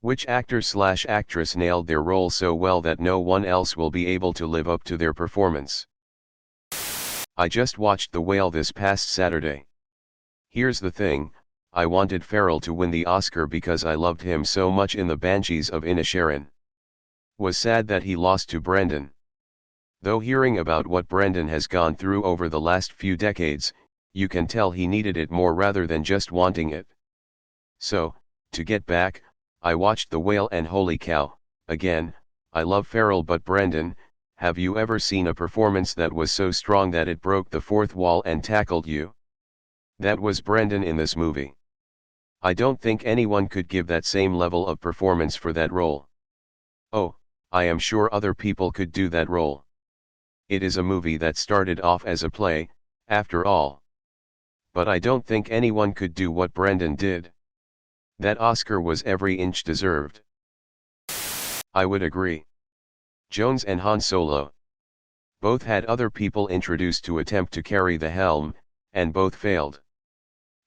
Which actor/actress nailed their role so well that no one else will be able to live up to their performance? I just watched The Whale this past Saturday. Here's the thing, I wanted Farrell to win the Oscar because I loved him so much in The Banshees of Inisherin. Was sad that he lost to Brendan. Though hearing about what Brendan has gone through over the last few decades, you can tell he needed it more rather than just wanting it. So, to get back, I watched The Whale and holy cow, again, I love Farrell but Brendan, have you ever seen a performance that was so strong that it broke the fourth wall and tackled you? That was Brendan in this movie. I don't think anyone could give that same level of performance for that role. Oh, I am sure other people could do that role. It is a movie that started off as a play, after all. But I don't think anyone could do what Brendan did. That Oscar was every inch deserved. I would agree. Jones and Han Solo. Both had other people introduced to attempt to carry the helm, and both failed.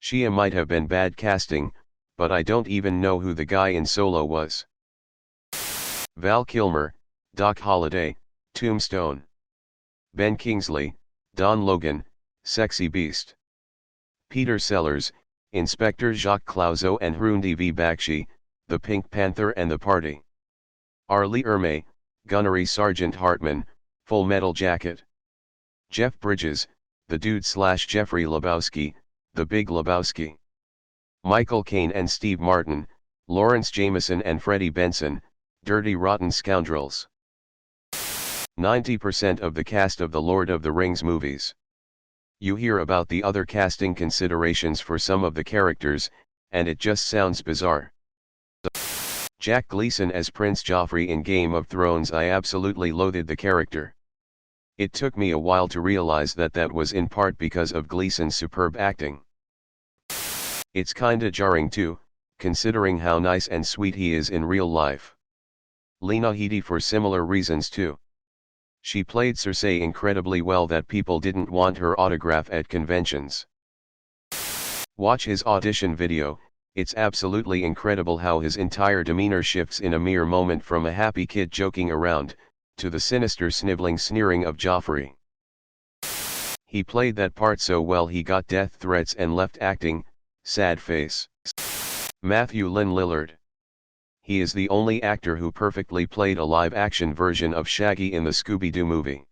Shia might have been bad casting, but I don't even know who the guy in Solo was. Val Kilmer, Doc Holliday, Tombstone. Ben Kingsley, Don Logan, Sexy Beast. Peter Sellers, Inspector Jacques Clouseau and Hrundi V. Bakshi, The Pink Panther and the Party. R. Lee Ermey, Gunnery Sergeant Hartman, Full Metal Jacket. Jeff Bridges, The Dude/Jeffrey Lebowski, The Big Lebowski. Michael Caine and Steve Martin, Lawrence Jameson and Freddie Benson, Dirty Rotten Scoundrels. 90% of the cast of the Lord of the Rings movies. You hear about the other casting considerations for some of the characters, and it just sounds bizarre. Jack Gleeson as Prince Joffrey in Game of Thrones. I absolutely loathed the character. It took me a while to realize that was in part because of Gleeson's superb acting. It's kinda jarring too, considering how nice and sweet he is in real life. Lena Headey for similar reasons too. She played Cersei incredibly well that people didn't want her autograph at conventions. Watch his audition video, it's absolutely incredible how his entire demeanor shifts in a mere moment from a happy kid joking around, to the sinister sniveling sneering of Joffrey. He played that part so well he got death threats and left acting, sad face. Matthew Lynn Lillard. He is the only actor who perfectly played a live-action version of Shaggy in the Scooby-Doo movie.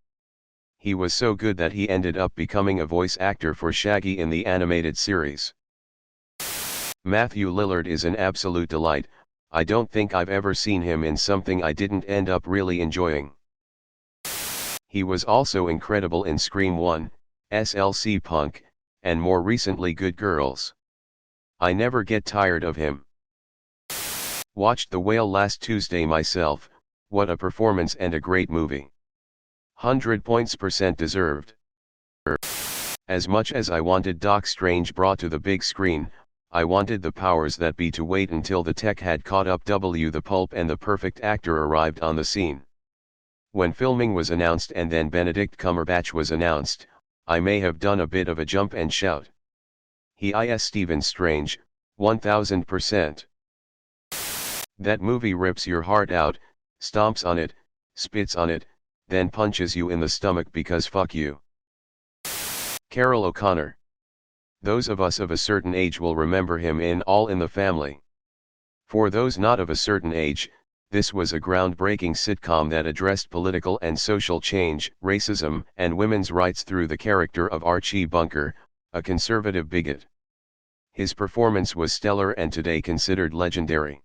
He was so good that he ended up becoming a voice actor for Shaggy in the animated series. Matthew Lillard is an absolute delight. I don't think I've ever seen him in something I didn't end up really enjoying. He was also incredible in Scream 1, SLC Punk, and more recently Good Girls. I never get tired of him. Watched The Whale last Tuesday myself, what a performance and a great movie. 100 points % deserved. As much as I wanted Doc Strange brought to the big screen, I wanted the powers that be to wait until the tech had caught up. The pulp and the perfect actor arrived on the scene. When filming was announced and then Benedict Cumberbatch was announced, I may have done a bit of a jump and shout. He is Stephen Strange, 1000%. That movie rips your heart out, stomps on it, spits on it, then punches you in the stomach because fuck you. Carroll O'Connor. Those of us of a certain age will remember him in All in the Family. For those not of a certain age, this was a groundbreaking sitcom that addressed political and social change, racism, and women's rights through the character of Archie Bunker, a conservative bigot. His performance was stellar and today considered legendary.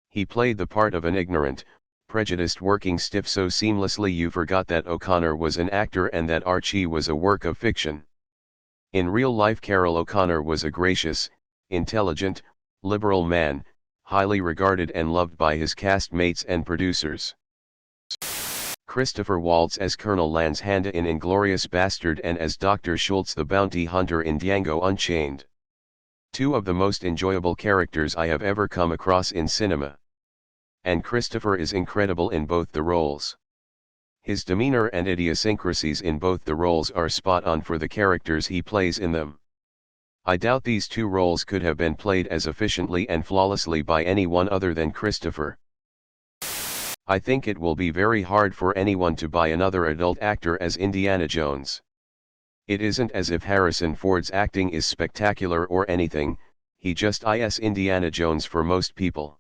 He played the part of an ignorant, prejudiced working stiff so seamlessly you forgot that O'Connor was an actor and that Archie was a work of fiction. In real life, Carroll O'Connor was a gracious, intelligent, liberal man, highly regarded and loved by his castmates and producers. Christopher Waltz as Colonel Lance Handa in Inglourious Bastard and as Dr. Schultz the bounty hunter in Django Unchained. Two of the most enjoyable characters I have ever come across in cinema. And Christopher is incredible in both the roles. His demeanor and idiosyncrasies in both the roles are spot on for the characters he plays in them. I doubt these two roles could have been played as efficiently and flawlessly by anyone other than Christopher. I think it will be very hard for anyone to buy another adult actor as Indiana Jones. It isn't as if Harrison Ford's acting is spectacular or anything, he just is Indiana Jones for most people.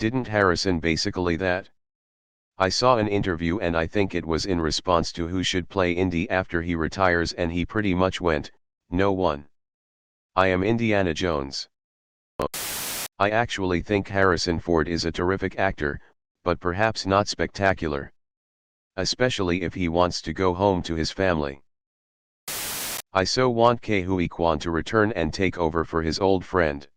Didn't Harrison basically that? I saw an interview and I think it was in response to who should play Indy after he retires, and he pretty much went, no one. I am Indiana Jones. I actually think Harrison Ford is a terrific actor, but perhaps not spectacular. Especially if he wants to go home to his family. I so want Ke Huy Quan to return and take over for his old friend.